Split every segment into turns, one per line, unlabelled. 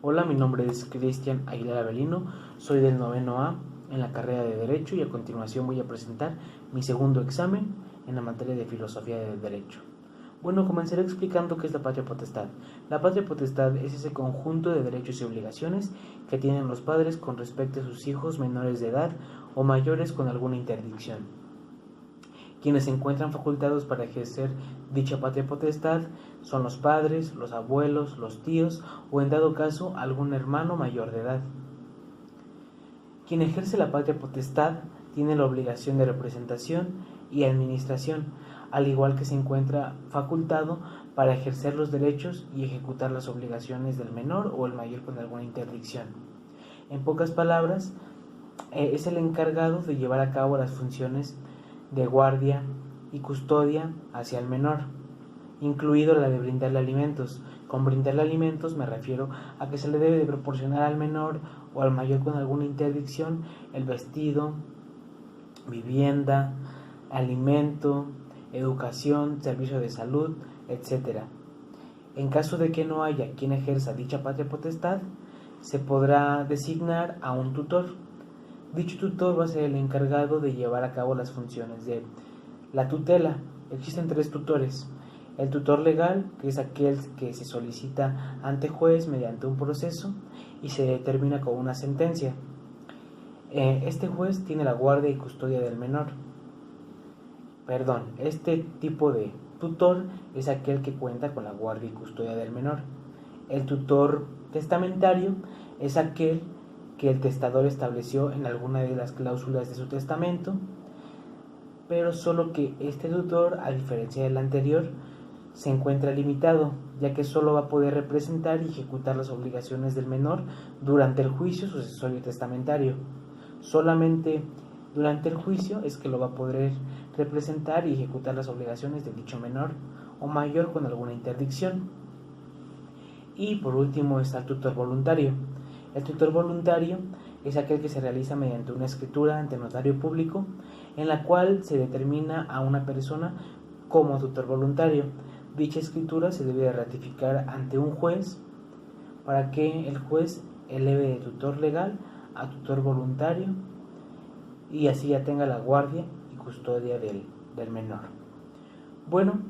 Hola, mi nombre es Cristian Aguilar Avelino, soy del noveno A en la carrera de Derecho y a continuación voy a presentar mi segundo examen en la materia de Filosofía del Derecho. Bueno, comenzaré explicando qué es la patria potestad. La patria potestad es ese conjunto de derechos y obligaciones que tienen los padres con respecto a sus hijos menores de edad o mayores con alguna interdicción. Quienes se encuentran facultados para ejercer dicha patria potestad son los padres, los abuelos, los tíos o en dado caso algún hermano mayor de edad. Quien ejerce la patria potestad tiene la obligación de representación y administración, al igual que se encuentra facultado para ejercer los derechos y ejecutar las obligaciones del menor o el mayor con alguna interdicción. En pocas palabras, es el encargado de llevar a cabo las funciones de guardia y custodia hacia el menor, incluido la de brindarle alimentos. Con brindarle alimentos me refiero a que se le debe de proporcionar al menor o al mayor con alguna interdicción el vestido, vivienda, alimento, educación, servicio de salud, etc. En caso de que no haya quien ejerza dicha patria potestad, se podrá designar a un tutor. Dicho tutor va a ser el encargado de llevar a cabo las funciones de la tutela. Existen 3 tutores. El tutor legal, que es aquel que se solicita ante juez mediante un proceso y se determina con una sentencia. Este juez tiene la guardia y custodia del menor. Este tipo de tutor es aquel que cuenta con la guardia y custodia del menor. El tutor testamentario es aquel que el testador estableció en alguna de las cláusulas de su testamento, pero solo que este tutor, a diferencia del anterior, se encuentra limitado, ya que solo va a poder representar y ejecutar las obligaciones del menor durante el juicio sucesorio testamentario. Solamente durante el juicio es que lo va a poder representar y ejecutar las obligaciones de dicho menor o mayor con alguna interdicción. Y por último está el tutor voluntario. El tutor voluntario es aquel que se realiza mediante una escritura ante notario público en la cual se determina a una persona como tutor voluntario. Dicha escritura se debe de ratificar ante un juez para que el juez eleve de tutor legal a tutor voluntario y así ya tenga la guardia y custodia del menor. Bueno,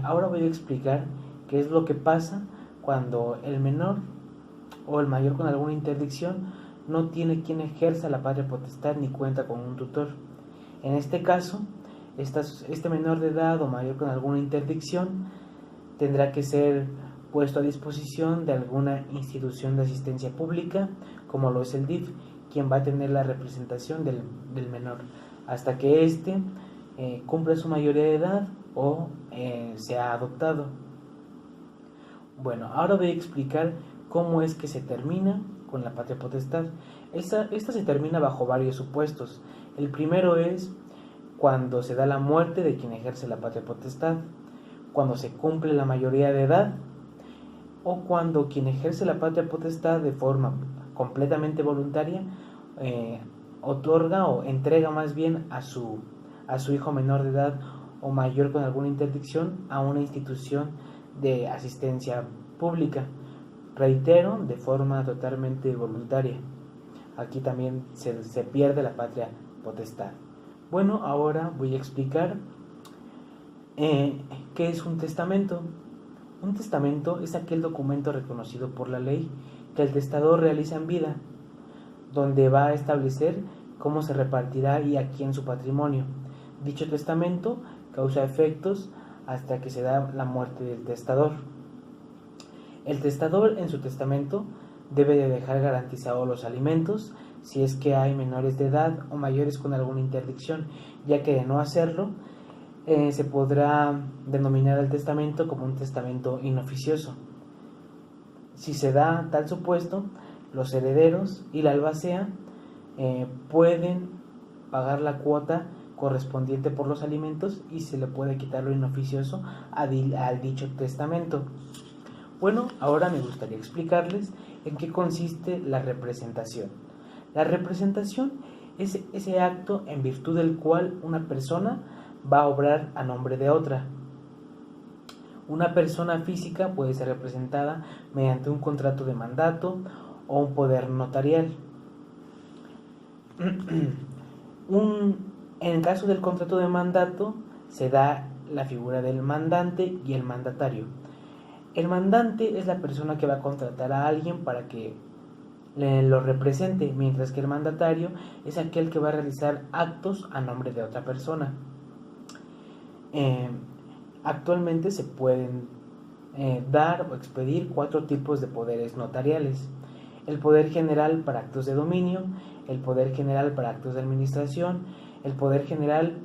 ahora voy a explicar qué es lo que pasa cuando el menor o el mayor con alguna interdicción no tiene quien ejerza la patria potestad ni cuenta con un tutor. En este caso, este menor de edad o mayor con alguna interdicción tendrá que ser puesto a disposición de alguna institución de asistencia pública, como lo es el DIF, quien va a tener la representación del menor, hasta que éste cumpla su mayoría de edad o sea adoptado. Bueno, ahora voy a explicar cómo es que se termina con la patria potestad. Esta se termina bajo varios supuestos. El primero es cuando se da la muerte de quien ejerce la patria potestad, cuando se cumple la mayoría de edad o cuando quien ejerce la patria potestad de forma completamente voluntaria otorga o entrega más bien a su hijo menor de edad o mayor con alguna interdicción a una institución de asistencia pública. Reitero, de forma totalmente voluntaria. Aquí también se pierde la patria potestad. Bueno, ahora voy a explicar qué es un testamento. Un testamento es aquel documento reconocido por la ley que el testador realiza en vida, donde va a establecer cómo se repartirá y a quién su patrimonio. Dicho testamento causa efectos hasta que se da la muerte del testador. El testador en su testamento debe de dejar garantizados los alimentos si es que hay menores de edad o mayores con alguna interdicción, ya que de no hacerlo se podrá denominar el testamento como un testamento inoficioso. Si se da tal supuesto, los herederos y la albacea pueden pagar la cuota correspondiente por los alimentos y se le puede quitar lo inoficioso al dicho testamento. Bueno, ahora me gustaría explicarles en qué consiste la representación. La representación es ese acto en virtud del cual una persona va a obrar a nombre de otra. Una persona física puede ser representada mediante un contrato de mandato o un poder notarial. En el caso del contrato de mandato se da la figura del mandante y el mandatario. El mandante es la persona que va a contratar a alguien para que lo represente, mientras que el mandatario es aquel que va a realizar actos a nombre de otra persona. Actualmente se pueden dar o expedir 4 tipos de poderes notariales: el poder general para actos de dominio, el poder general para actos de administración, el poder general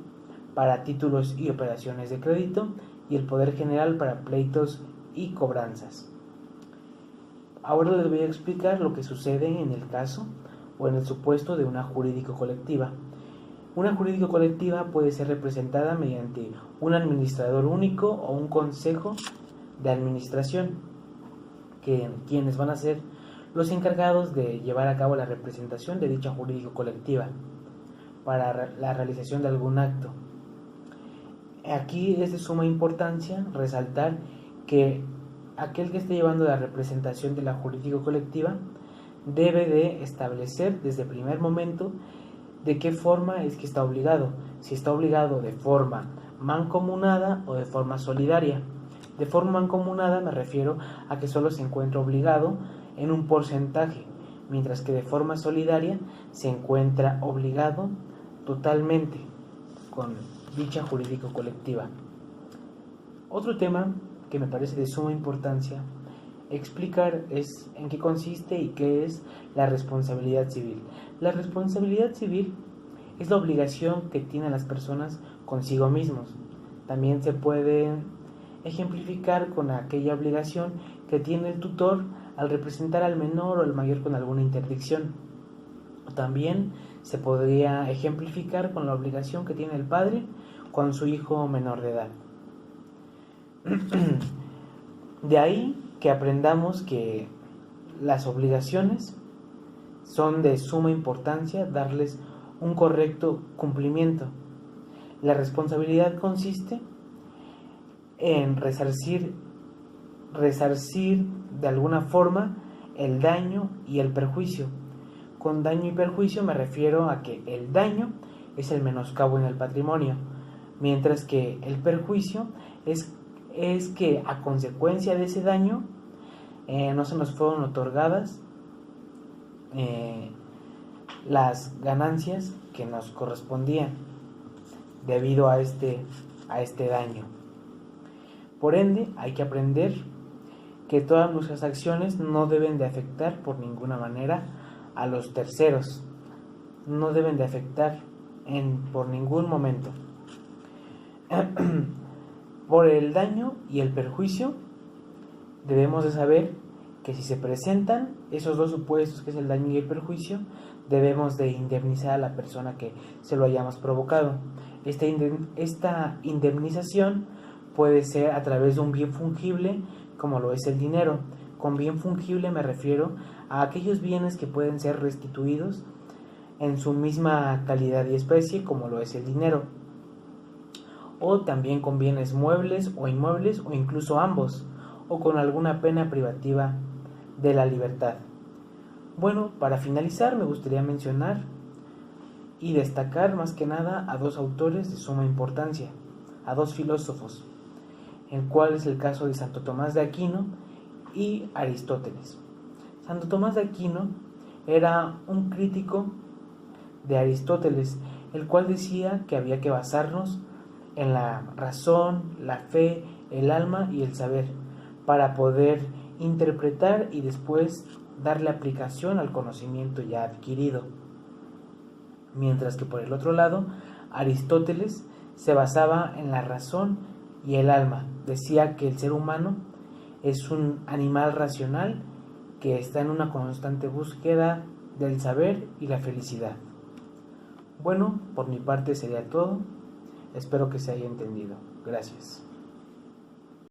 para títulos y operaciones de crédito y el poder general para pleitos y cobranzas. Ahora les voy a explicar lo que sucede en el caso o en el supuesto de una jurídico colectiva. Una jurídico colectiva puede ser representada mediante un administrador único o un consejo de administración, quienes van a ser los encargados de llevar a cabo la representación de dicha jurídico colectiva para la realización de algún acto. Aquí es de suma importancia resaltar que aquel que esté llevando la representación de la jurídico colectiva debe de establecer desde el primer momento de qué forma es que está obligado, si está obligado de forma mancomunada o de forma solidaria. De forma mancomunada me refiero a que solo se encuentra obligado en un porcentaje, mientras que de forma solidaria se encuentra obligado totalmente con dicha jurídico colectiva. Otro tema que me parece de suma importancia explicar es en qué consiste y qué es la responsabilidad civil. La responsabilidad civil es la obligación que tienen las personas consigo mismos. También se puede ejemplificar con aquella obligación que tiene el tutor al representar al menor o al mayor con alguna interdicción. También se podría ejemplificar con la obligación que tiene el padre con su hijo menor de edad. De ahí que aprendamos que las obligaciones son de suma importancia darles un correcto cumplimiento. La responsabilidad consiste en resarcir de alguna forma el daño y el perjuicio. Con daño y perjuicio me refiero a que el daño es el menoscabo en el patrimonio, mientras que el perjuicio es que a consecuencia de ese daño no se nos fueron otorgadas las ganancias que nos correspondían debido a este daño. Por ende, hay que aprender que todas nuestras acciones no deben de afectar por ninguna manera a los terceros, no deben de afectar por ningún momento. Por el daño y el perjuicio debemos de saber que si se presentan esos dos supuestos, que es el daño y el perjuicio, debemos de indemnizar a la persona que se lo hayamos provocado. Esta indemnización puede ser a través de un bien fungible, como lo es el dinero. Con bien fungible me refiero a aquellos bienes que pueden ser restituidos en su misma calidad y especie, como lo es el dinero. O también con bienes muebles o inmuebles, o incluso ambos, o con alguna pena privativa de la libertad. Bueno, para finalizar me gustaría mencionar y destacar más que nada a 2 autores de suma importancia, a 2 filósofos, el cual es el caso de Santo Tomás de Aquino y Aristóteles. Santo Tomás de Aquino era un crítico de Aristóteles, el cual decía que había que basarnos en la razón, la fe, el alma y el saber para poder interpretar y después darle aplicación al conocimiento ya adquirido. Mientras que por el otro lado, Aristóteles se basaba en la razón y el alma. Decía que el ser humano es un animal racional que está en una constante búsqueda del saber y la felicidad. Bueno, por mi parte sería todo. Espero que se haya entendido. Gracias.